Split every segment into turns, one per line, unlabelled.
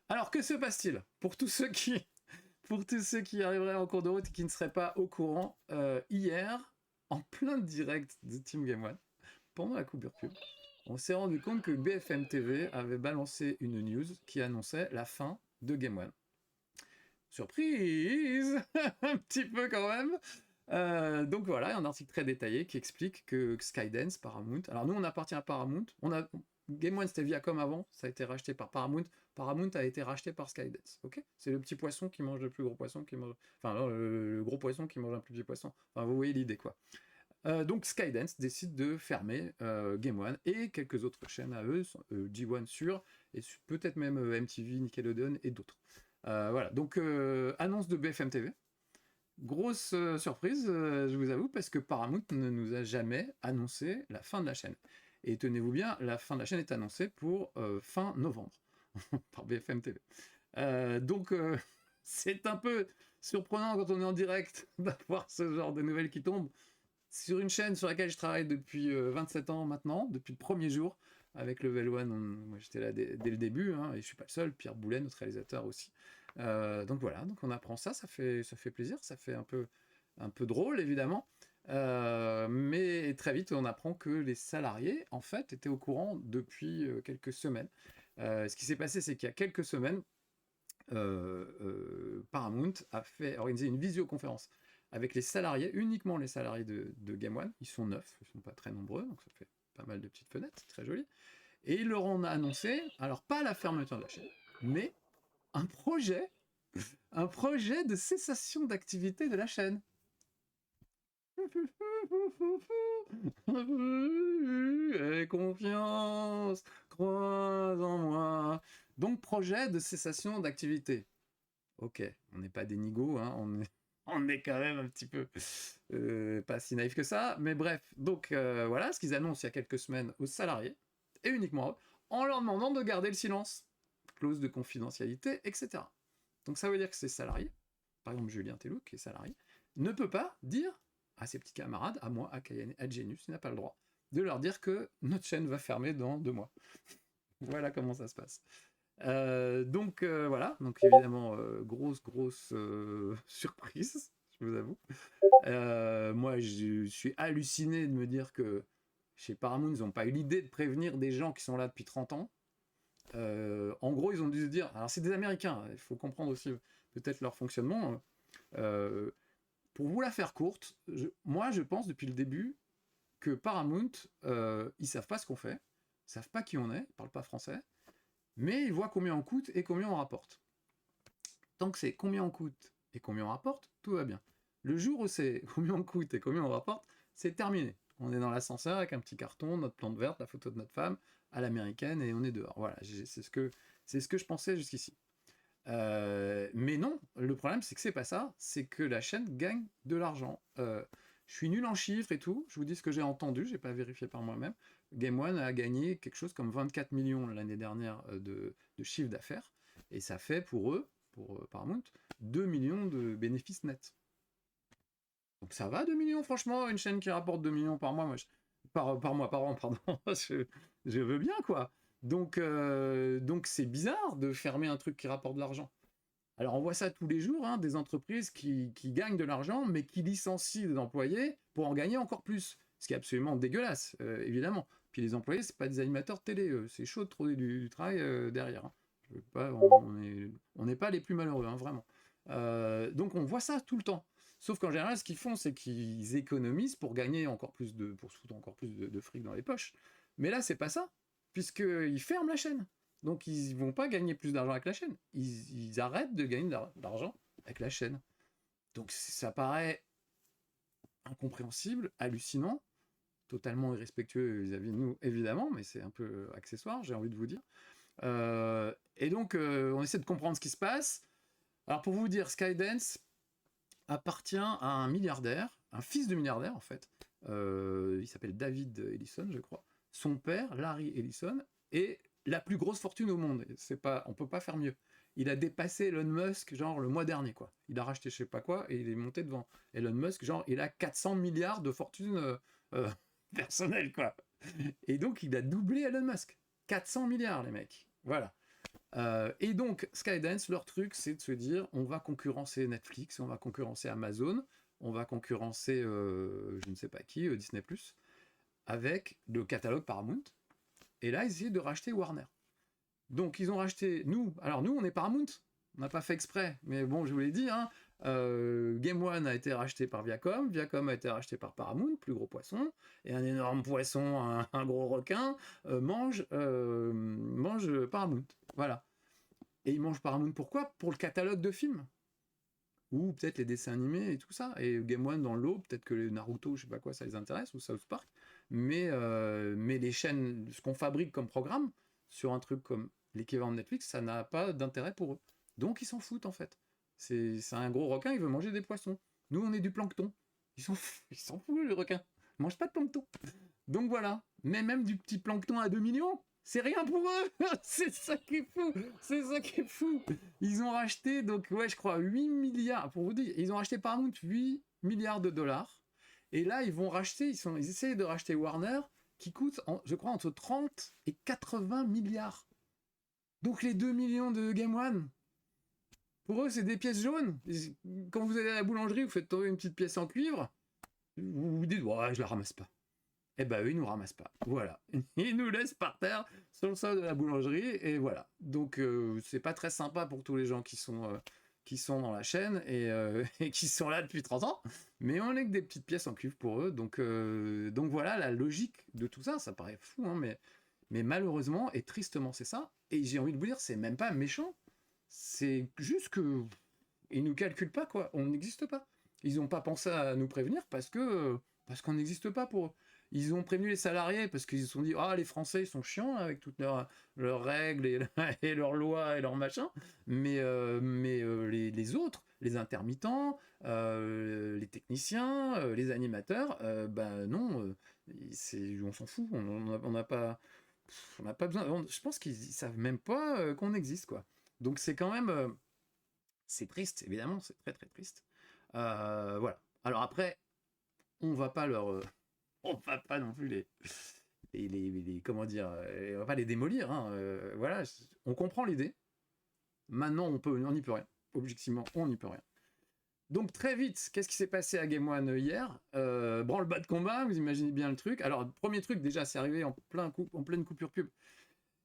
Alors, que se passe-t-il pour tous ceux qui arriveraient en cours de route et qui ne seraient pas au courant, hier, en plein direct de Team Game One, pendant la coupure pub, on s'est rendu compte que BFM TV avait balancé une news qui annonçait la fin de Game One. Surprise un petit peu quand même. Donc voilà, un article très détaillé qui explique que Skydance, Paramount... Alors nous, on appartient à Paramount. Game One, c'était Viacom avant, ça a été racheté par Paramount. Paramount a été racheté par Skydance, ok. C'est le petit poisson qui mange le plus gros poisson qui mange... Enfin, non, le gros poisson qui mange un plus petit poisson. Enfin, vous voyez l'idée, quoi. Donc Skydance décide de fermer Game One et quelques autres chaînes à eux, G1 sûr, et peut-être même MTV, Nickelodeon et d'autres. Voilà, donc annonce de BFM TV. Grosse surprise, je vous avoue, parce que Paramount ne nous a jamais annoncé la fin de la chaîne. Et tenez-vous bien, la fin de la chaîne est annoncée pour fin novembre par BFM TV. Donc c'est un peu surprenant quand on est en direct d'avoir ce genre de nouvelles qui tombent sur une chaîne sur laquelle je travaille depuis 27 ans maintenant, depuis le premier jour. Avec Level One, moi j'étais là dès le début, hein, et je suis pas le seul, Pierre Boulet, notre réalisateur aussi. Donc voilà, donc on apprend ça, ça fait plaisir, ça fait un peu drôle évidemment. Mais très vite, on apprend que les salariés, en fait, étaient au courant depuis quelques semaines. Ce qui s'est passé, c'est qu'il y a quelques semaines, Paramount a organisé une visioconférence avec les salariés, uniquement les salariés de Game One. Ils sont 9, ils ne sont pas très nombreux, donc ça fait pas mal de petites fenêtres, c'est très joli. Et ils leur ont annoncé, alors pas la fermeture de la chaîne, mais un projet, un projet de cessation d'activité de la chaîne. Et confiance, crois en moi. Donc projet de cessation d'activité. Ok, on n'est pas des nigauds, hein, on est quand même un petit peu pas si naïf que ça, mais bref, donc voilà ce qu'ils annoncent il y a quelques semaines aux salariés, et uniquement à eux, en leur demandant de garder le silence, clause de confidentialité, etc. Donc ça veut dire que ces salariés, par exemple Julien Tellou, qui est salarié, ne peut pas dire à ses petits camarades, à moi, à Kayane, à Genius, il n'a pas le droit de leur dire que notre chaîne va fermer dans 2 mois. Voilà comment ça se passe. Donc voilà, donc évidemment, grosse surprise, je vous avoue. Moi, je suis halluciné de me dire que chez Paramount, ils n'ont pas eu l'idée de prévenir des gens qui sont là depuis 30 ans. En gros, ils ont dû se dire, alors c'est des Américains, il faut comprendre aussi peut-être leur fonctionnement. Pour vous la faire courte, moi je pense depuis le début que Paramount, ils savent pas ce qu'on fait, ils savent pas qui on est, ils parlent pas français, mais ils voient combien on coûte et combien on rapporte. Tant que c'est combien on coûte et combien on rapporte, tout va bien. Le jour où c'est combien on coûte et combien on rapporte, c'est terminé. On est dans l'ascenseur avec un petit carton, notre plante verte, la photo de notre femme, à l'américaine, et on est dehors. Voilà, c'est ce que je pensais jusqu'ici. Mais non, le problème c'est que c'est pas ça, c'est que la chaîne gagne de l'argent. Je suis nul en chiffres et tout, je vous dis ce que j'ai entendu, j'ai pas vérifié par moi-même. Game One a gagné quelque chose comme 24 millions l'année dernière de chiffre d'affaires, et ça fait pour eux, pour Paramount, 2 millions de bénéfices nets. Donc ça va 2 millions, franchement, une chaîne qui rapporte 2 millions par mois, par mois, par an, pardon, je veux bien quoi. Donc c'est bizarre de fermer un truc qui rapporte de l'argent. Alors on voit ça tous les jours, hein, des entreprises qui gagnent de l'argent, mais qui licencient des employés pour en gagner encore plus. Ce qui est absolument dégueulasse, évidemment. Puis les employés, c'est pas des animateurs de télé, c'est chaud de trouver du travail derrière. Hein. On n'est pas les plus malheureux, hein, vraiment. Donc on voit ça tout le temps. Sauf qu'en général, ce qu'ils font, c'est qu'ils économisent pour gagner encore plus pour se foutre encore plus de fric dans les poches. Mais là, c'est pas ça, puisqu'ils ferment la chaîne. Donc ils vont pas gagner plus d'argent avec la chaîne. Ils arrêtent de gagner de l'argent avec la chaîne. Donc ça paraît incompréhensible, hallucinant, totalement irrespectueux vis-à-vis de nous, évidemment, mais c'est un peu accessoire, j'ai envie de vous dire. Et donc on essaie de comprendre ce qui se passe. Alors pour vous dire, Skydance appartient à un milliardaire, un fils de milliardaire en fait. Il s'appelle David Ellison, je crois. Son père, Larry Ellison, est la plus grosse fortune au monde. On peut pas faire mieux. Il a dépassé Elon Musk genre le mois dernier quoi. Il a racheté je sais pas quoi et il est monté devant Elon Musk genre il a 400 milliards de fortune euh, personnelle quoi. Et donc il a doublé Elon Musk. 400 milliards les mecs. Voilà. Et donc, Skydance, leur truc, c'est de se dire, on va concurrencer Netflix, on va concurrencer Amazon, on va concurrencer, je ne sais pas qui, Disney+, avec le catalogue Paramount. Et là, ils essaient de racheter Warner. Donc, ils ont racheté nous. Alors, nous, on est Paramount. On n'a pas fait exprès. Mais bon, je vous l'ai dit, hein, Game One a été racheté par Viacom. Viacom a été racheté par Paramount, plus gros poisson. Et un énorme poisson, un gros requin, mange Paramount. Voilà. Et ils mangent Paramount pourquoi? Pour le catalogue de films. Ou peut-être les dessins animés et tout ça. Et Game One dans l'eau, peut-être que les Naruto, je sais pas quoi, ça les intéresse, ou South Park. Mais les chaînes, ce qu'on fabrique comme programme, sur un truc comme l'équivalent de Netflix, ça n'a pas d'intérêt pour eux. Donc ils s'en foutent en fait. C'est un gros requin, il veut manger des poissons. Nous, on est du plancton. Ils s'en foutent, les requins. Ils mangent pas de plancton. Donc voilà. Mais même du petit plancton à 2 millions, c'est rien pour eux. C'est ça qui est fou. C'est ça qui est fou. Ils ont racheté, donc ouais, je crois 8 milliards, pour vous dire, ils ont racheté Paramount 8 milliards de dollars. Et là, ils vont racheter, ils essayent de racheter Warner, qui coûte, je crois, entre 30 et 80 milliards. Donc les 2 millions de Game One, pour eux, c'est des pièces jaunes. Quand vous allez à la boulangerie, vous faites tomber une petite pièce en cuivre, vous vous dites, ouais, je la ramasse pas. Eh ben eux, ils nous ramassent pas. Voilà. Ils nous laissent par terre sur le sol de la boulangerie, et voilà. Donc c'est pas très sympa pour tous les gens qui sont dans la chaîne et qui sont là depuis 30 ans, mais on est que des petites pièces en cuivre pour eux. Donc voilà la logique de tout ça. Ça paraît fou, hein, mais malheureusement, et tristement, c'est ça. Et j'ai envie de vous dire, c'est même pas méchant. C'est juste que ils nous calculent pas, quoi. On n'existe pas. Ils n'ont pas pensé à nous prévenir parce qu'on n'existe pas pour eux. Ils ont prévenu les salariés parce qu'ils se sont dit, ah, les Français, ils sont chiants avec toutes leurs règles et leurs lois et leurs machins. Mais les autres, les intermittents, les techniciens, les animateurs, ben non, on s'en fout. On n'a pas, on n'a pas besoin. Je pense qu'ils savent même pas qu'on existe, quoi. Donc c'est quand même, c'est triste, évidemment, c'est très très triste. Voilà. Alors après, on va pas on va pas non plus comment dire, on va pas les démolir, hein, voilà, on comprend l'idée. Maintenant, on n'y peut rien. Objectivement, on n'y peut rien. Donc très vite, qu'est-ce qui s'est passé à Game One hier? Branle-bas de combat, vous imaginez bien le truc. Alors, premier truc, déjà, c'est arrivé en pleine coupure pub.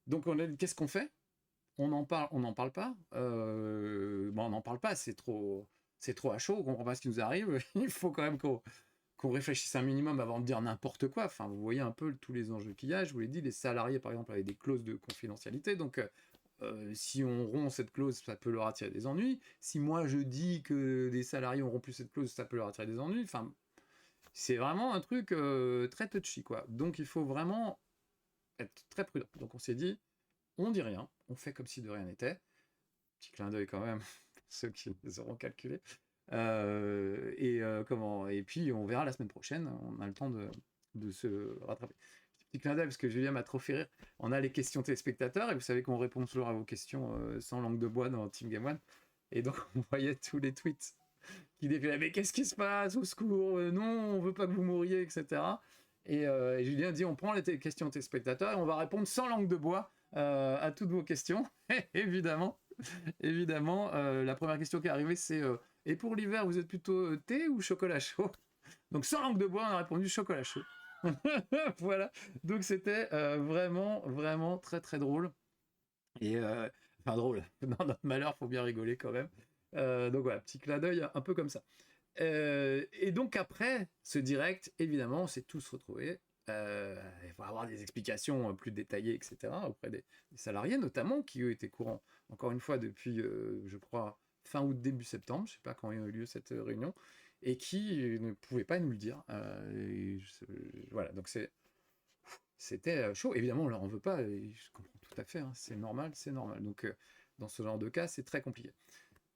Donc, qu'est-ce qu'on fait? On n'en parle pas. On n'en parle pas, c'est trop à chaud, on comprend pas ce qui nous arrive. Il faut quand même qu'on réfléchisse un minimum avant de dire n'importe quoi. Enfin, vous voyez un peu tous les enjeux qu'il y a. Je vous l'ai dit, les salariés, par exemple, avaient des clauses de confidentialité. Donc, si on rompt cette clause, ça peut leur attirer des ennuis. Si moi, je dis que les salariés ont rompu cette clause, ça peut leur attirer des ennuis. Enfin, c'est vraiment un truc très touchy, quoi. Donc, il faut vraiment être très prudent. Donc, on s'est dit, on dit rien, on fait comme si de rien n'était. Petit clin d'œil quand même, ceux qui les auront calculés. Et puis on verra la semaine prochaine, on a le temps de se rattraper. Petit clin d'œil parce que Julien m'a trop fait rire. On a les questions téléspectateurs et vous savez qu'on répond toujours à vos questions sans langue de bois dans Team Game One. Et donc on voyait tous les tweets qui défilaient, mais qu'est-ce qui se passe, au secours, non, on veut pas que vous mouriez, etc. Et Julien dit, on prend les questions téléspectateurs et on va répondre sans langue de bois à toutes vos questions. Évidemment, la première question qui est arrivée, c'est et pour l'hiver, vous êtes plutôt thé ou chocolat chaud? Donc sans langue de bois, on a répondu chocolat chaud. Voilà. Donc c'était vraiment, vraiment très très drôle. Et enfin drôle. Dans notre malheur, faut bien rigoler quand même. Donc voilà, petit clin d'œil un peu comme ça. Et donc après ce direct, évidemment, on s'est tous retrouvés. Il faut avoir des explications plus détaillées, etc., auprès des salariés, notamment, qui eux étaient courants, encore une fois, depuis, je crois, fin août, début septembre, je ne sais pas quand a eu lieu cette réunion, et qui ne pouvaient pas nous le dire. Voilà, donc c'était chaud. Évidemment, on leur en veut pas, et je comprends tout à fait, hein, c'est normal, c'est normal. Donc, dans ce genre de cas, c'est très compliqué.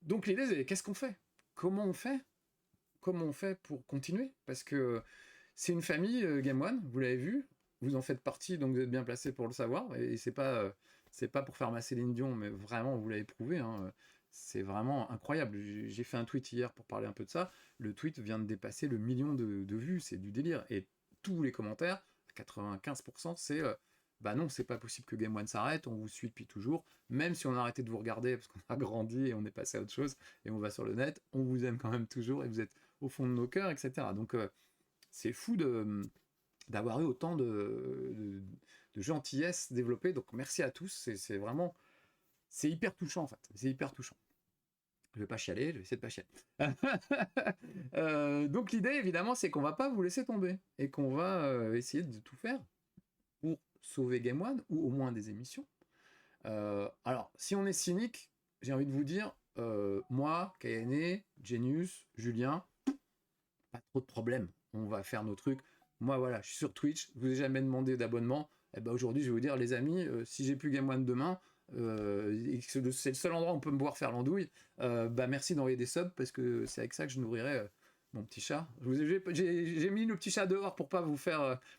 Donc, l'idée, c'est qu'est-ce qu'on fait? Comment on fait? Comment on fait pour continuer? Parce que c'est une famille Game One, vous l'avez vu, vous en faites partie, donc vous êtes bien placé pour le savoir. Et c'est pas pour faire ma Céline Dion, mais vraiment, vous l'avez prouvé, hein, c'est vraiment incroyable. J'ai fait un tweet hier pour parler un peu de ça. Le tweet vient de dépasser le million de vues, c'est du délire. Et tous les commentaires, 95%, c'est Bah non, c'est pas possible que Game One s'arrête, on vous suit depuis toujours, même si on a arrêté de vous regarder parce qu'on a grandi et on est passé à autre chose et on va sur le net, on vous aime quand même toujours et vous êtes au fond de nos cœurs, etc. Donc c'est fou d'avoir eu autant de gentillesse développée, donc merci à tous, c'est vraiment, c'est hyper touchant en fait, c'est hyper touchant. Je vais pas chialer, je vais essayer de pas chialer. Donc l'idée évidemment c'est qu'on va pas vous laisser tomber et qu'on va essayer de tout faire pour sauver Game One ou au moins des émissions. Alors si on est cynique, j'ai envie de vous dire, moi, Kayane, Genius, Julien, pas trop de problème. On va faire nos trucs. Moi voilà, je suis sur Twitch, je vous ai jamais demandé d'abonnement. Et ben aujourd'hui je vais vous dire les amis, si j'ai plus Game One demain, et que c'est le seul endroit où on peut me voir faire l'andouille, bah merci d'envoyer des subs parce que c'est avec ça que je nourrirai mon petit chat. J'ai mis le petit chat dehors pour pas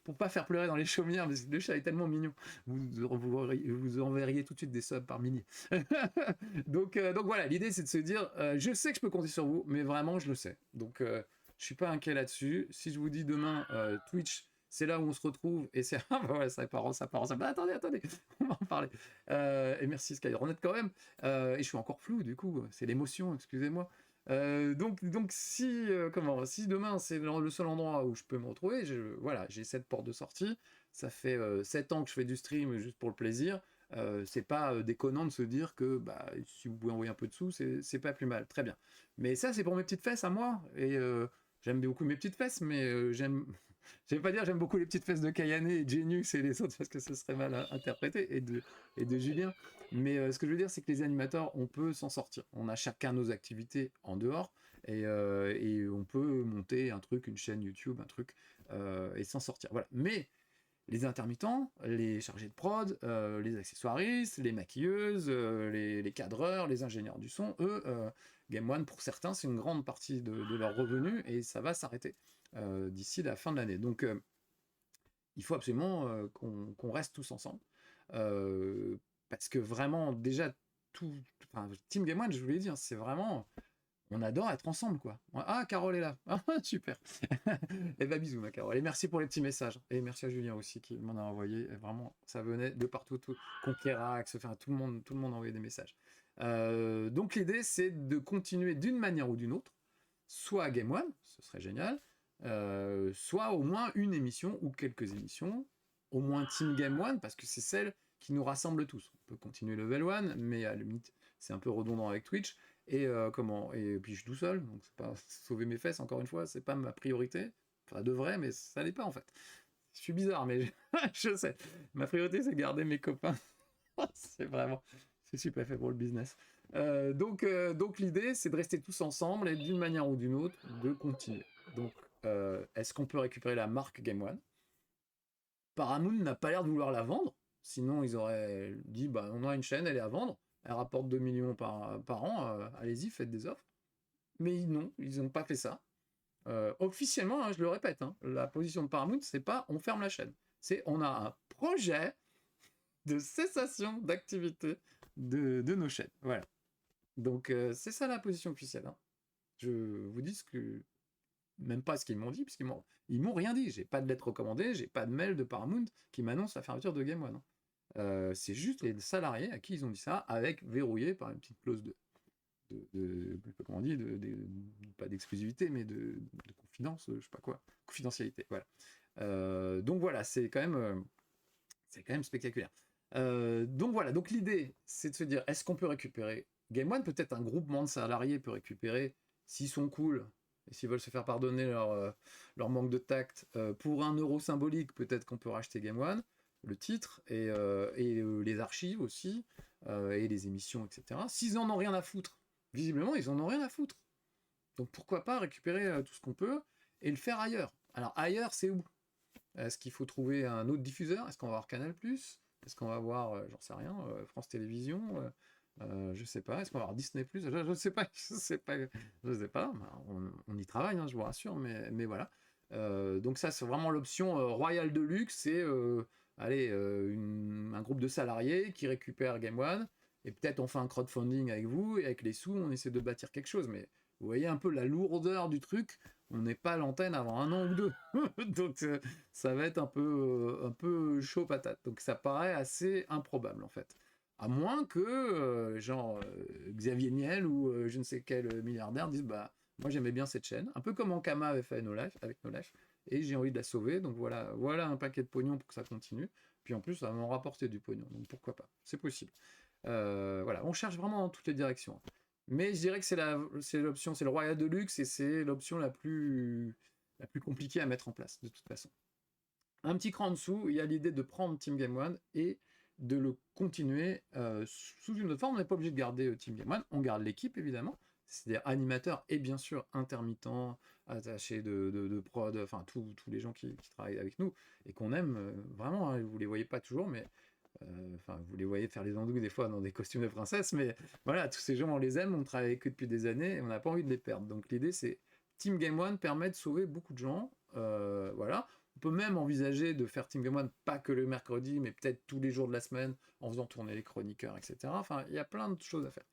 pour pas faire pleurer dans les chaumières, parce que le chat est tellement mignon. Vous enverriez tout de suite des subs par milliers. Donc voilà, l'idée c'est de se dire, je sais que je peux compter sur vous, mais vraiment je le sais. Donc je suis pas inquiet là-dessus. Si je vous dis demain Twitch, c'est là où on se retrouve et c'est ah bah voilà, ça part. Bah, attendez, on va en parler. Et merci Skyronet quand même. Et je suis encore flou du coup, c'est l'émotion, excusez-moi. Donc si demain c'est le seul endroit où je peux me retrouver, voilà, j'ai cette porte de sortie. Ça fait 7 ans que je fais du stream juste pour le plaisir. C'est pas déconnant de se dire que bah, si vous pouvez envoyer un peu de sous, c'est pas plus mal, très bien. Mais ça, c'est pour mes petites fesses à moi. Et j'aime beaucoup mes petites fesses, mais je vais pas dire j'aime beaucoup les petites fesses de Kayane et Genius et les autres parce que ce serait mal interprété et de Julien. Mais ce que je veux dire, c'est que les animateurs, on peut s'en sortir. On a chacun nos activités en dehors et on peut monter un truc, une chaîne YouTube, un truc et s'en sortir. Voilà. Mais les intermittents, les chargés de prod, les accessoiristes, les maquilleuses, les cadreurs, les ingénieurs du son, eux, Game One, pour certains, c'est une grande partie de leur revenu et ça va s'arrêter d'ici la fin de l'année. Donc, il faut absolument qu'on reste tous ensemble. Parce que vraiment, déjà, enfin, Team Game One, je voulais dire, c'est vraiment on adore être ensemble, quoi. Ah, Carole est là. Ah, super. Et bah, bisous, ma Carole. Et merci pour les petits messages. Et merci à Julien aussi qui m'en a envoyé. Et vraiment, ça venait de partout. Conquerax, enfin, tout le monde a envoyé des messages. Donc, l'idée, c'est de continuer d'une manière ou d'une autre, soit à Game One, ce serait génial, soit au moins une émission ou quelques émissions, au moins Team Game One, parce que c'est celle qui nous rassemble tous. On peut continuer Level One, mais à la limite, c'est un peu redondant avec Twitch. Et puis je suis tout seul, donc c'est pas sauver mes fesses encore une fois, c'est pas ma priorité. Enfin, devrait, mais ça l'est pas en fait. Je suis bizarre, mais je sais. Ma priorité, c'est garder mes copains. C'est super fait pour le business. Donc l'idée, c'est de rester tous ensemble et d'une manière ou d'une autre, de continuer. Donc, est-ce qu'on peut récupérer la marque Game One? Paramount n'a pas l'air de vouloir la vendre. Sinon, ils auraient dit, bah, on a une chaîne, elle est à vendre. Elle rapporte 2 millions par an. Allez-y, faites des offres. Mais non, ils n'ont pas fait ça. Officiellement, hein, je le répète, hein, la position de Paramount, c'est pas on ferme la chaîne. C'est on a un projet de cessation d'activité de nos chaînes. Voilà. Donc, c'est ça la position officielle. Hein. Je vous dis ce que même pas ce qu'ils m'ont dit, puisqu'ils m'ont rien dit. J'ai pas de lettre recommandée, j'ai pas de mail de Paramount qui m'annonce la fermeture de Game One. C'est juste les salariés à qui ils ont dit ça, avec verrouillé par une petite clause comment on dit, pas d'exclusivité, mais de confidence, je sais pas quoi, confidentialité. Voilà. Donc voilà, c'est quand même spectaculaire. Donc voilà, donc l'idée, c'est de se dire, est-ce qu'on peut récupérer Game One? Peut-être un groupement de salariés peut récupérer, s'ils sont cool, et s'ils veulent se faire pardonner leur manque de tact, pour 1 euro symbolique, peut-être qu'on peut racheter Game One, le titre, et les archives aussi, et les émissions, etc. S'ils en ont rien à foutre, visiblement, ils en ont rien à foutre. Donc pourquoi pas récupérer tout ce qu'on peut et le faire ailleurs. Alors ailleurs, c'est où? Est-ce qu'il faut trouver un autre diffuseur? Est-ce qu'on va avoir Canal+? Est-ce qu'on va avoir, j'en sais rien, France Télévisions? Je sais pas. Est-ce qu'on va avoir Disney+? Je sais pas. Je sais pas. Je sais pas. On y travaille, hein, je vous rassure, mais voilà. Donc ça, c'est vraiment l'option royale de luxe. C'est allez, un groupe de salariés qui récupère Game One. Et peut-être on fait un crowdfunding avec vous, et avec les sous, on essaie de bâtir quelque chose. Mais vous voyez un peu la lourdeur du truc, on n'est pas à l'antenne avant 1 an ou 2. Donc ça va être un peu chaud patate. Donc ça paraît assez improbable en fait. À moins que, Xavier Niel ou je ne sais quel milliardaire dise, bah, moi j'aimais bien cette chaîne, un peu comme Ankama avait fait avec No Life, et j'ai envie de la sauver, donc voilà un paquet de pognon pour que ça continue. Puis en plus, ça va m'en rapporter du pognon, donc pourquoi pas, c'est possible. Voilà, on cherche vraiment dans toutes les directions. Mais je dirais que c'est l'option, c'est le royal de luxe et c'est l'option la plus compliquée à mettre en place, de toute façon. Un petit cran en dessous, il y a l'idée de prendre Team Game One et de le continuer sous une autre forme. On n'est pas obligé de garder Team Game One, on garde l'équipe évidemment, c'est-à-dire animateurs et bien sûr intermittents, attachés de prod, enfin tous les gens qui travaillent avec nous et qu'on aime vraiment, hein, vous les voyez pas toujours, mais enfin, vous les voyez faire les andouilles des fois dans des costumes de princesse, mais voilà, tous ces gens, on les aime, on travaille avec eux depuis des années et on n'a pas envie de les perdre. Donc l'idée, c'est Team Game One permet de sauver beaucoup de gens. Voilà. On peut même envisager de faire Team Game One, pas que le mercredi, mais peut-être tous les jours de la semaine, en faisant tourner les chroniqueurs, etc. Enfin, il y a plein de choses à faire.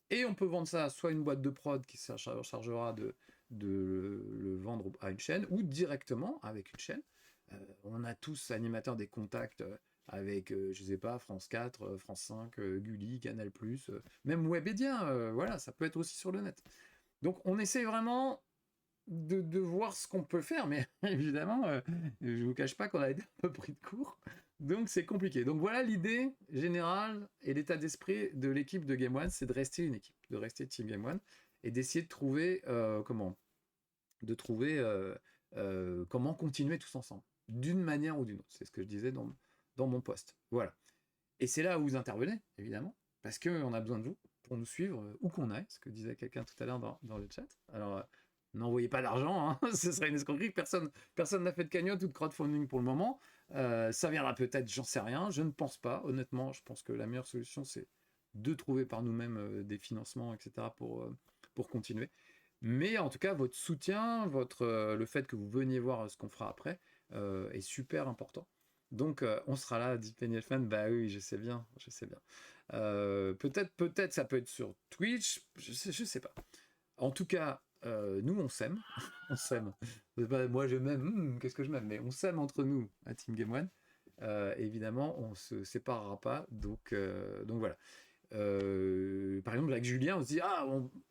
Et on peut vendre ça soit une boîte de prod qui se chargera de le vendre à une chaîne, ou directement avec une chaîne. On a tous animateurs des contacts avec, je sais pas, France 4, France 5, Gulli, Canal+, même Webedia, voilà, ça peut être aussi sur le net. Donc on essaie vraiment de voir ce qu'on peut faire, mais évidemment, je vous cache pas qu'on a été un peu pris de court, donc c'est compliqué. Donc voilà l'idée générale et l'état d'esprit de l'équipe de Game One, c'est de rester une équipe, de rester Team Game One, et d'essayer de trouver comment continuer tous ensemble, d'une manière ou d'une autre. C'est ce que je disais dans mon post. Voilà. Et c'est là où vous intervenez, évidemment, parce qu'on a besoin de vous pour nous suivre où qu'on aille, ce que disait quelqu'un tout à l'heure dans le chat. Alors, n'envoyez pas d'argent, hein, ce serait une escroquerie. Personne n'a fait de cagnotte ou de crowdfunding pour le moment. Ça viendra peut-être, j'en sais rien. Je ne pense pas. Honnêtement, je pense que la meilleure solution, c'est de trouver par nous-mêmes des financements, etc., pour continuer. Mais en tout cas, votre soutien, le fait que vous veniez voir ce qu'on fera après, est super important. Donc, on sera là, dit Penny Elfman. Bah oui, je sais bien, je sais bien. Peut-être ça peut être sur Twitch, je sais pas. En tout cas, nous, on s'aime. On s'aime. Moi, je m'aime, qu'est-ce que je m'aime, mais on s'aime entre nous à Team Game One. Évidemment, on se séparera pas, donc voilà. Par exemple, avec Julien, on se dit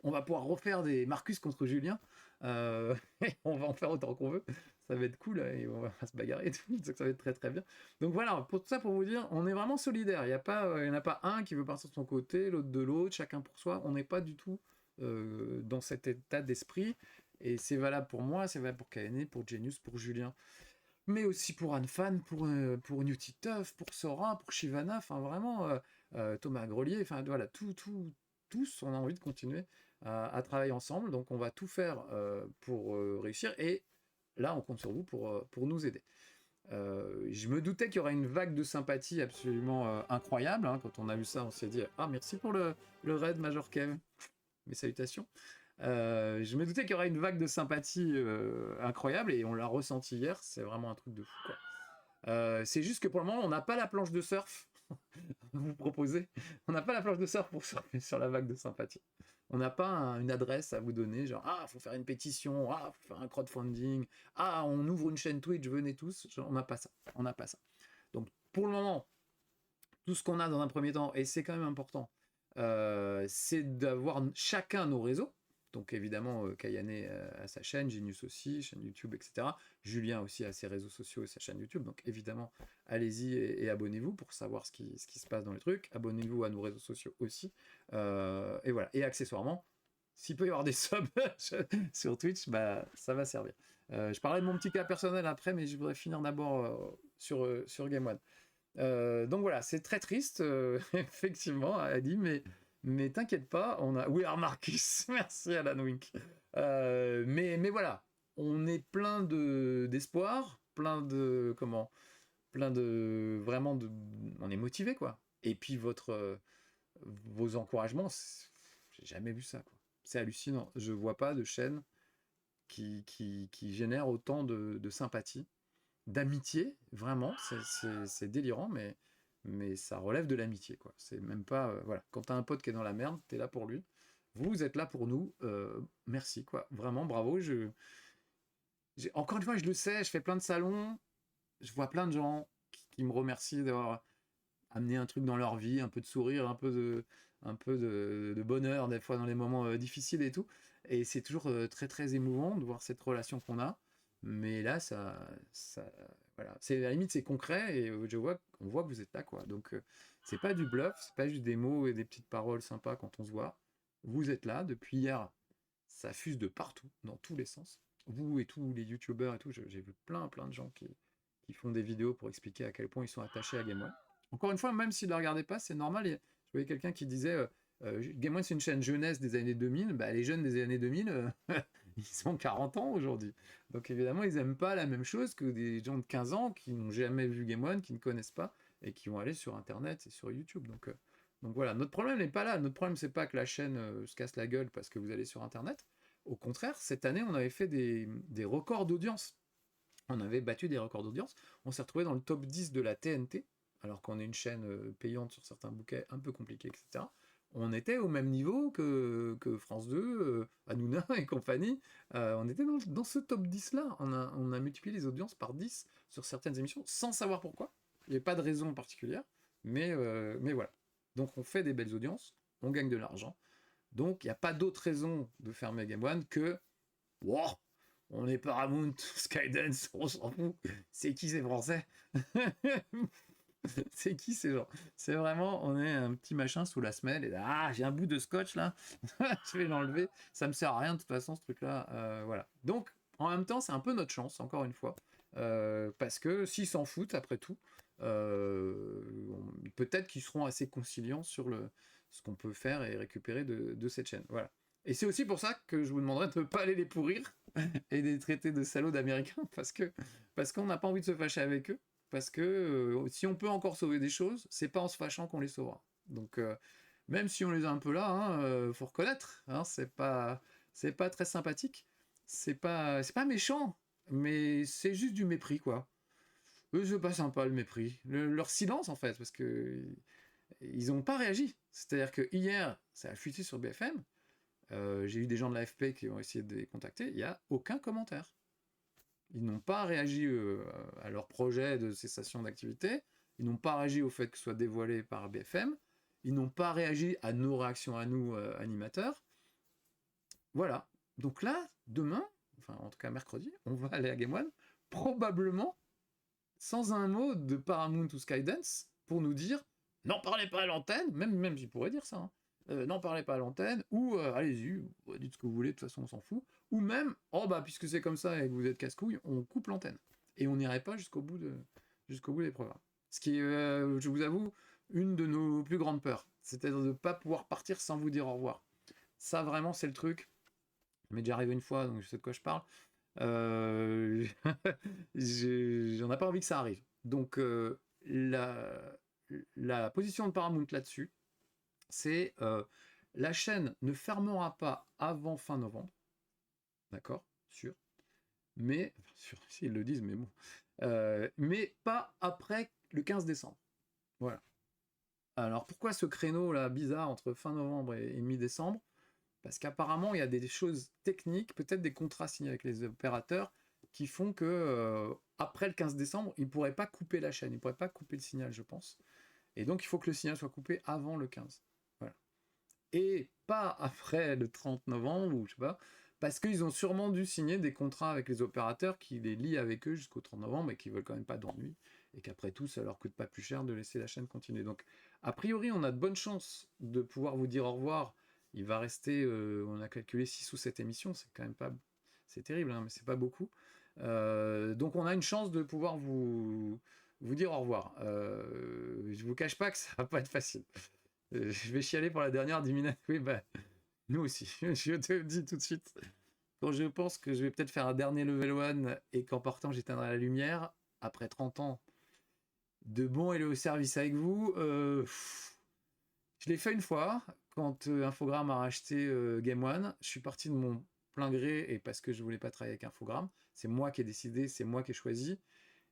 on va pouvoir refaire des Marcus contre Julien. On va en faire autant qu'on veut. Ça va être cool et on va se bagarrer et tout. Donc ça va être très très bien. Donc voilà, pour tout ça, pour vous dire, on est vraiment solidaires. Il n'y en a pas un qui veut partir de son côté, l'autre de l'autre, chacun pour soi. On n'est pas du tout dans cet état d'esprit. Et c'est valable pour moi, c'est valable pour KNE, pour Genius, pour Julien, mais aussi pour Anne-Fan, pour Newty Tuff, pour Sora, pour Shivana, enfin vraiment, Thomas Grelier, enfin voilà, tous, on a envie de continuer à travailler ensemble, donc on va tout faire pour réussir, et là, on compte sur vous pour nous aider. Je me doutais qu'il y aurait une vague de sympathie absolument incroyable, hein. Quand on a vu ça, on s'est dit « Ah, merci pour le raid, Major Kev, mes salutations ». Je me doutais qu'il y aurait une vague de sympathie incroyable, et on l'a ressenti hier, c'est vraiment un truc de fou, quoi. C'est juste que pour le moment, on n'a pas la planche de surf à vous proposer. On n'a pas la planche de surf pour surfer sur la vague de sympathie. On n'a pas une adresse à vous donner, genre faut faire une pétition, faut faire un crowdfunding, on ouvre une chaîne Twitch, venez tous. Genre, on n'a pas ça. On n'a pas ça. Donc pour le moment, tout ce qu'on a dans un premier temps, et c'est quand même important, c'est d'avoir chacun nos réseaux. Donc évidemment, Kayane a sa chaîne, Genius aussi, chaîne YouTube, etc. Julien aussi a ses réseaux sociaux et sa chaîne YouTube. Donc évidemment, allez-y et abonnez-vous pour savoir ce qui se passe dans les trucs. Abonnez-vous à nos réseaux sociaux aussi. Et voilà. Et accessoirement, s'il peut y avoir des subs sur Twitch, bah, ça va servir. Je parlerai de mon petit cas personnel après, mais je voudrais finir d'abord sur Game One. Donc voilà, c'est très triste, effectivement, Adi, mais t'inquiète pas, on a We Are Marcus, merci Alan Wink. Mais voilà, on est plein d'espoir, on est motivé, quoi. Et puis vos encouragements, j'ai jamais vu ça, quoi. C'est hallucinant. Je vois pas de chaîne qui génère autant de sympathie, d'amitié, vraiment, c'est délirant, mais ça relève de l'amitié, quoi. C'est même pas... voilà, quand t'as un pote qui est dans la merde, t'es là pour lui. Vous êtes là pour nous. Merci, quoi. Vraiment, bravo. Encore une fois, je le sais, je fais plein de salons. Je vois plein de gens qui me remercient d'avoir amené un truc dans leur vie, un peu de sourire, un peu de bonheur, des fois dans les moments difficiles et tout. Et c'est toujours très très émouvant de voir cette relation qu'on a. Mais là, ça voilà. À la limite, c'est concret et on voit que vous êtes là, quoi. Donc, c'est pas du bluff, c'est pas juste des mots et des petites paroles sympas quand on se voit. Vous êtes là depuis hier. Ça fuse de partout, dans tous les sens. Vous et tous les youtubeurs et tout, j'ai vu plein plein de gens qui font des vidéos pour expliquer à quel point ils sont attachés à Game One. Encore une fois, même s'ils ne le regardaient pas, c'est normal. Je voyais quelqu'un qui disait Game One, c'est une chaîne jeunesse des années 2000. Bah, les jeunes des années 2000, ils ont 40 ans aujourd'hui. Donc évidemment, ils n'aiment pas la même chose que des gens de 15 ans qui n'ont jamais vu Game One, qui ne connaissent pas et qui vont aller sur Internet et sur YouTube. Donc voilà, notre problème n'est pas là. Notre problème, c'est pas que la chaîne se casse la gueule parce que vous allez sur Internet. Au contraire, cette année, on avait fait des records d'audience. On avait battu des records d'audience. On s'est retrouvé dans le top 10 de la TNT, alors qu'on est une chaîne payante sur certains bouquets un peu compliqués, etc. On était au même niveau que France 2, Hanouna et compagnie. On était dans ce top 10-là. On a multiplié les audiences par 10 sur certaines émissions, sans savoir pourquoi. Il n'y avait pas de raison particulière, mais voilà. Donc on fait des belles audiences, on gagne de l'argent. Donc il n'y a pas d'autre raison de fermer Game One que wow, on est Paramount, Skydance, on s'en fout. C'est qui ces Français? C'est qui ces gens? C'est vraiment, on est un petit machin sous la semelle et j'ai un bout de scotch là, je vais l'enlever. Ça me sert à rien de toute façon ce truc-là. Voilà. Donc en même temps, c'est un peu notre chance, encore une fois, parce que s'ils s'en foutent après tout, peut-être qu'ils seront assez conciliants sur ce qu'on peut faire et récupérer de cette chaîne. Voilà. Et c'est aussi pour ça que je vous demanderais de ne pas aller les pourrir et de les traiter de salauds d'américains, parce qu'on n'a pas envie de se fâcher avec eux, parce que si on peut encore sauver des choses, c'est pas en se fâchant qu'on les sauvera. Donc même si on les a un peu là, faut reconnaître, hein, c'est pas très sympathique, c'est pas méchant, mais c'est juste du mépris, quoi. Eux, c'est pas sympa le mépris. Leur silence, en fait, parce que ils n'ont pas réagi. C'est-à-dire que hier, ça a fuité sur BFM. J'ai eu des gens de l'AFP qui ont essayé de les contacter. Il n'y a aucun commentaire. Ils n'ont pas réagi à leur projet de cessation d'activité. Ils n'ont pas réagi au fait que ce soit dévoilé par BFM. Ils n'ont pas réagi à nos réactions à nous, animateurs. Voilà. Donc là, demain, enfin en tout cas mercredi, on va aller à Game One, probablement sans un mot de Paramount ou Skydance pour nous dire n'en parlez pas à l'antenne, même j'y pourrais dire ça, hein. N'en parlez pas à l'antenne, ou allez-y, dites ce que vous voulez, de toute façon on s'en fout, ou même, oh bah puisque c'est comme ça et que vous êtes casse-couille, on coupe l'antenne. Et on n'irait pas jusqu'au bout des programmes. Ce qui est, je vous avoue, une de nos plus grandes peurs, c'est-à-dire de ne pas pouvoir partir sans vous dire au revoir. Ça vraiment c'est le truc, ça m'est déjà arrivé une fois, donc je sais de quoi je parle. Euh, J'en ai pas envie que ça arrive. Donc la position de Paramount là-dessus, c'est la chaîne ne fermera pas avant fin novembre, d'accord, sûr, mais sûr, ils le disent, mais bon, mais pas après le 15 décembre. Voilà. Alors pourquoi ce créneau là bizarre entre fin novembre et mi-décembre? Parce qu'apparemment, il y a des choses techniques, peut-être des contrats signés avec les opérateurs, qui font que après le 15 décembre, ils ne pourraient pas couper la chaîne, ils ne pourraient pas couper le signal, je pense. Et donc, il faut que le signal soit coupé avant le 15. Voilà. Et pas après le 30 novembre, ou je sais pas, parce qu'ils ont sûrement dû signer des contrats avec les opérateurs qui les lient avec eux jusqu'au 30 novembre et qui veulent quand même pas d'ennui. Et qu'après tout, ça leur coûte pas plus cher de laisser la chaîne continuer. Donc, a priori, on a de bonnes chances de pouvoir vous dire au revoir. Il va rester, on a calculé 6 ou 7 émissions, c'est quand même pas. C'est terrible, hein, mais c'est pas beaucoup. Donc, on a une chance de pouvoir vous dire au revoir. Je vous cache pas que ça va pas être facile. Je vais chialer pour la dernière 10 minutes. Oui, bah, nous aussi. Je te le dis tout de suite. Quand je pense que je vais peut-être faire un dernier level 1 et qu'en partant, j'éteindrai la lumière, après 30 ans de bon et loyal service avec vous, je l'ai fait une fois, quand Infogrames a racheté Game One. Je suis parti de mon plein gré et parce que je voulais pas travailler avec Infogrames. C'est moi qui ai décidé, c'est moi qui ai choisi.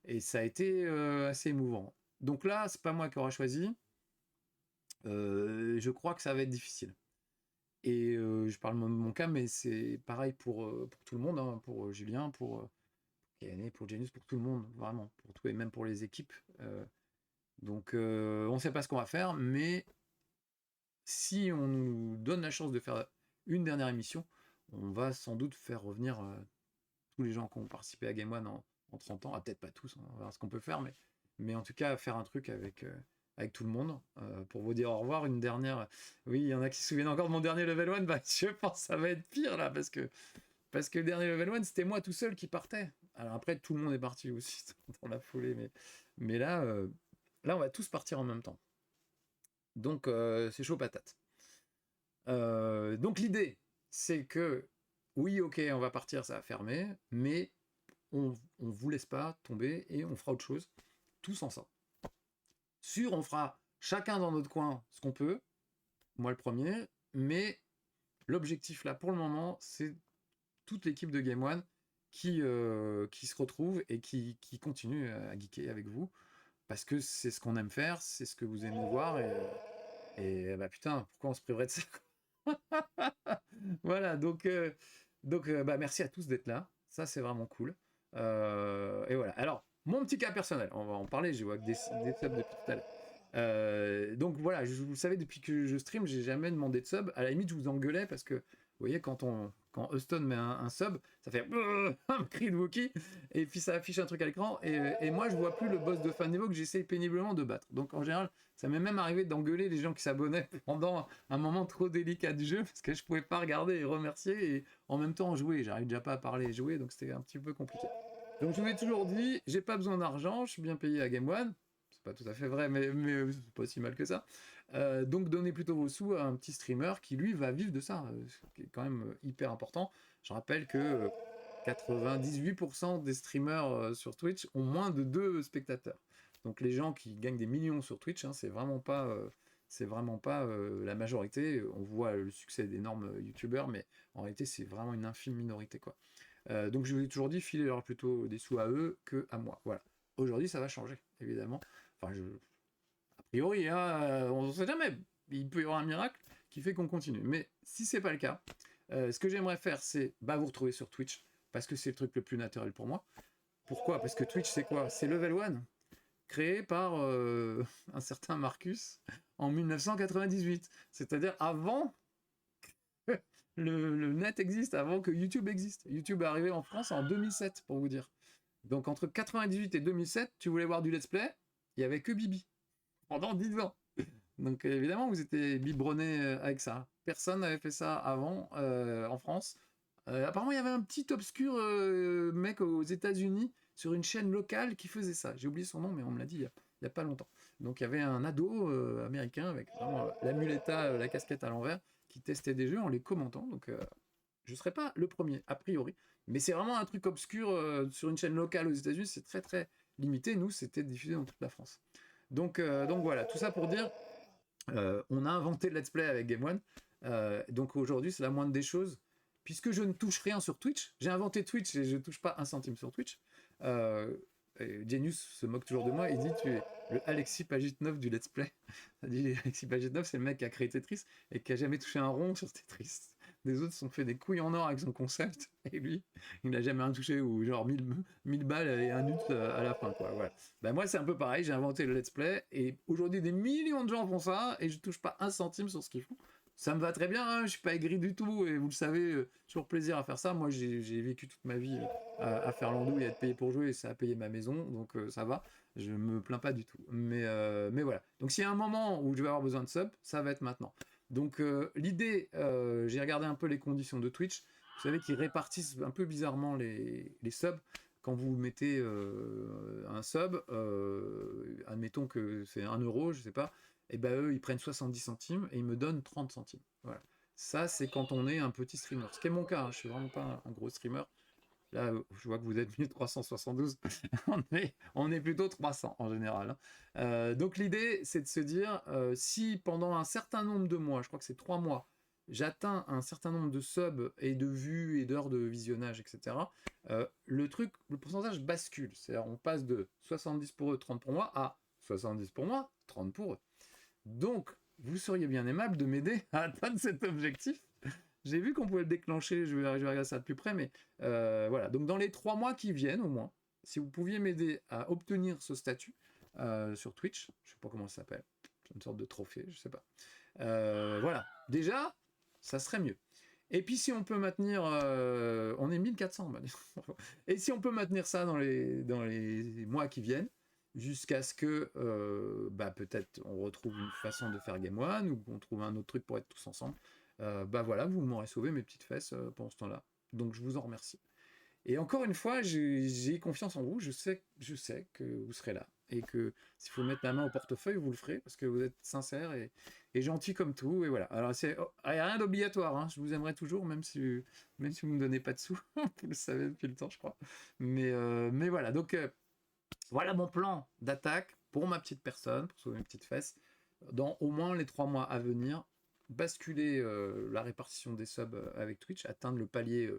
Et ça a été assez émouvant. Donc là, c'est pas moi qui aurais choisi. Je crois que ça va être difficile. Et je parle de mon cas, mais c'est pareil pour tout le monde, hein, pour Julien, pour Yanné, pour Genius, pour tout le monde, vraiment, pour tout, et même pour les équipes. Donc on ne sait pas ce qu'on va faire, mais si on nous donne la chance de faire une dernière émission, on va sans doute faire revenir tous les gens qui ont participé à Game One en 30 ans. Ah, peut-être pas tous, hein, on va voir ce qu'on peut faire, mais en tout cas faire un truc avec tout le monde pour vous dire au revoir. Une dernière. Oui, il y en a qui se souviennent encore de mon dernier level 1. Bah, je pense que ça va être pire là parce que le dernier level 1, c'était moi tout seul qui partais. Alors après, tout le monde est parti aussi dans la foulée, mais là, on va tous partir en même temps. Donc, c'est chaud patate. Donc, l'idée, c'est que, oui, ok, on va partir, ça va fermer, mais on vous laisse pas tomber et on fera autre chose, tous ensemble. On fera chacun dans notre coin ce qu'on peut, moi le premier, mais l'objectif là, pour le moment, c'est toute l'équipe de Game One qui se retrouve et qui continue à geeker avec vous, parce que c'est ce qu'on aime faire, c'est ce que vous aimez voir, et bah putain, pourquoi on se priverait de ça, quoi. Voilà, donc bah, merci à tous d'être là, ça c'est vraiment cool. Et voilà, alors, mon petit cas personnel, on va en parler, je vois que des subs depuis tout à l'heure. Donc voilà, vous savez, depuis que je stream, j'ai jamais demandé de sub. À la limite, je vous engueulais parce que, vous voyez, quand Houston met un sub, ça fait un cri de Wookie, et puis ça affiche un truc à l'écran, et moi, je vois plus le boss de fin de niveau que j'essaye péniblement de battre. Donc en général, ça m'est même arrivé d'engueuler les gens qui s'abonnaient pendant un moment trop délicat du jeu, parce que je pouvais pas regarder et remercier, et en même temps jouer. J'arrive déjà pas à parler et jouer, donc c'était un petit peu compliqué. Donc je vous ai toujours dit, j'ai pas besoin d'argent, je suis bien payé à Game One. C'est pas tout à fait vrai, mais c'est pas si mal que ça. Donc donnez plutôt vos sous à un petit streamer qui lui va vivre de ça, ce qui est quand même hyper important. Je rappelle que 98% des streamers sur Twitch ont moins de 2 spectateurs. Donc les gens qui gagnent des millions sur Twitch, hein, c'est vraiment pas la majorité. On voit le succès d'énormes youtubeurs, mais en réalité c'est vraiment une infime minorité, quoi. Donc je vous ai toujours dit, filez-leur plutôt des sous à eux que à moi. Voilà. Aujourd'hui, ça va changer, évidemment. Enfin, a priori, hein, on ne sait jamais. Il peut y avoir un miracle qui fait qu'on continue. Mais si c'est pas le cas, ce que j'aimerais faire, c'est vous retrouver sur Twitch, parce que c'est le truc le plus naturel pour moi. Pourquoi? Parce que Twitch, c'est quoi? C'est Level 1, créé par un certain Marcus en 1998. C'est-à-dire avant le net existe, avant que YouTube existe. YouTube est arrivé en France en 2007, pour vous dire. Donc entre 98 et 2007, tu voulais voir du let's play, il n'y avait que Bibi, pendant 10 ans. Donc évidemment, vous étiez biberonné avec ça. Personne n'avait fait ça avant en France. Apparemment, il y avait un petit obscur mec aux États-Unis sur une chaîne locale qui faisait ça. J'ai oublié son nom, mais on me l'a dit il y a pas longtemps. Donc il y avait un ado américain avec vraiment la muleta, la casquette à l'envers, qui testait des jeux en les commentant. Donc je ne serai pas le premier, a priori. Mais c'est vraiment un truc obscur sur une chaîne locale aux États-Unis. C'est très très limité. Nous, c'était diffusé dans toute la France. Donc voilà, tout ça pour dire, on a inventé le let's play avec Game One. Donc aujourd'hui, c'est la moindre des choses. Puisque je ne touche rien sur Twitch, j'ai inventé Twitch et je ne touche pas un centime sur Twitch. Genius se moque toujours de moi. Il dit tu es le Alexis Pagitnov du let's play. Ça dit Alexis Pagitnov, c'est le mec qui a créé Tetris et qui a jamais touché un rond sur Tetris. Des autres se sont fait des couilles en or avec son concept, et lui, il n'a jamais rien touché, ou genre 1000 balles et un nut à la fin, quoi. Voilà. Ben moi, c'est un peu pareil, j'ai inventé le let's play, et aujourd'hui, des millions de gens font ça, et je touche pas un centime sur ce qu'ils font. Ça me va très bien, hein, je suis pas aigri du tout, et vous le savez, toujours plaisir à faire ça. Moi, j'ai vécu toute ma vie à faire l'andouille et à être payé pour jouer, et ça a payé ma maison, donc ça va, je me plains pas du tout. Mais voilà. Donc s'il y a un moment où je vais avoir besoin de sub, ça va être maintenant. Donc l'idée, j'ai regardé un peu les conditions de Twitch. Vous savez qu'ils répartissent un peu bizarrement les subs. Quand vous mettez un sub, admettons que c'est 1 euro, je sais pas, et ben eux ils prennent 70 centimes et ils me donnent 30 centimes. Voilà. Ça c'est quand on est un petit streamer. Ce qui est mon cas, hein, je suis vraiment pas un gros streamer. Là, je vois que vous êtes 1372. on est plutôt 300 en général, hein. Donc l'idée, c'est de se dire, si pendant un certain nombre de mois, je crois que c'est 3 mois, j'atteins un certain nombre de subs et de vues et d'heures de visionnage, etc., le pourcentage bascule. C'est-à-dire, on passe de 70 pour eux, 30 pour moi, à 70 pour moi, 30 pour eux. Donc, vous seriez bien aimable de m'aider à atteindre cet objectif. J'ai vu qu'on pouvait le déclencher, je vais regarder ça de plus près, mais voilà. Donc dans les 3 mois qui viennent, au moins, si vous pouviez m'aider à obtenir ce statut sur Twitch, je sais pas comment ça s'appelle, c'est une sorte de trophée, je sais pas. Voilà, déjà, ça serait mieux. Et puis si on peut maintenir, on est 1400, bah, et si on peut maintenir ça dans les mois qui viennent, jusqu'à ce que bah, peut-être on retrouve une façon de faire Game One, ou qu'on trouve un autre truc pour être tous ensemble, bah voilà, vous m'aurez sauvé mes petites fesses pendant ce temps-là. Donc je vous en remercie. Et encore une fois, j'ai confiance en vous, je sais que vous serez là. Et que s'il faut mettre la main au portefeuille, vous le ferez, parce que vous êtes sincère et gentil comme tout. Et voilà. Alors, il n'y a rien d'obligatoire, hein. Je vous aimerai toujours, même si vous ne me donnez pas de sous. Vous le savez depuis le temps, je crois. Mais voilà. Donc, voilà mon plan d'attaque pour ma petite personne, pour sauver mes petites fesses, dans au moins les 3 mois à venir. Basculer la répartition des subs avec Twitch, atteindre le palier.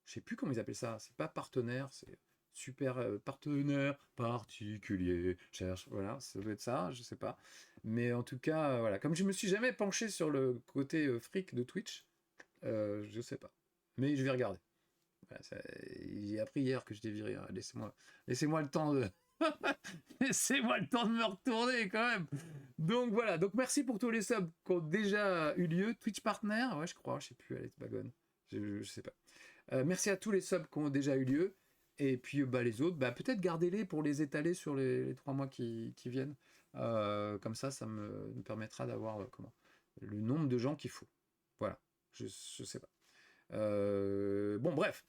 Je sais plus comment ils appellent ça, c'est pas partenaire, c'est super partenaire particulier, cherche, voilà, ça doit être ça, je sais pas. Mais en tout cas, voilà, comme je me suis jamais penché sur le côté fric de Twitch, je sais pas. Mais je vais regarder. Voilà, j'ai appris hier que je t'ai viré, hein. Laissez-moi le temps de... Laissez-moi le temps de me retourner quand même. Donc voilà, donc merci pour tous les subs qui ont déjà eu lieu. Twitch Partner, ouais je crois, je sais plus, Alex Bagon, je sais pas. Merci à tous les subs qui ont déjà eu lieu. Et puis bah, les autres, bah, peut-être gardez-les pour les étaler sur les 3 mois qui viennent. Comme ça me permettra d'avoir comment le nombre de gens qu'il faut. Voilà, je sais pas. Bon, bref.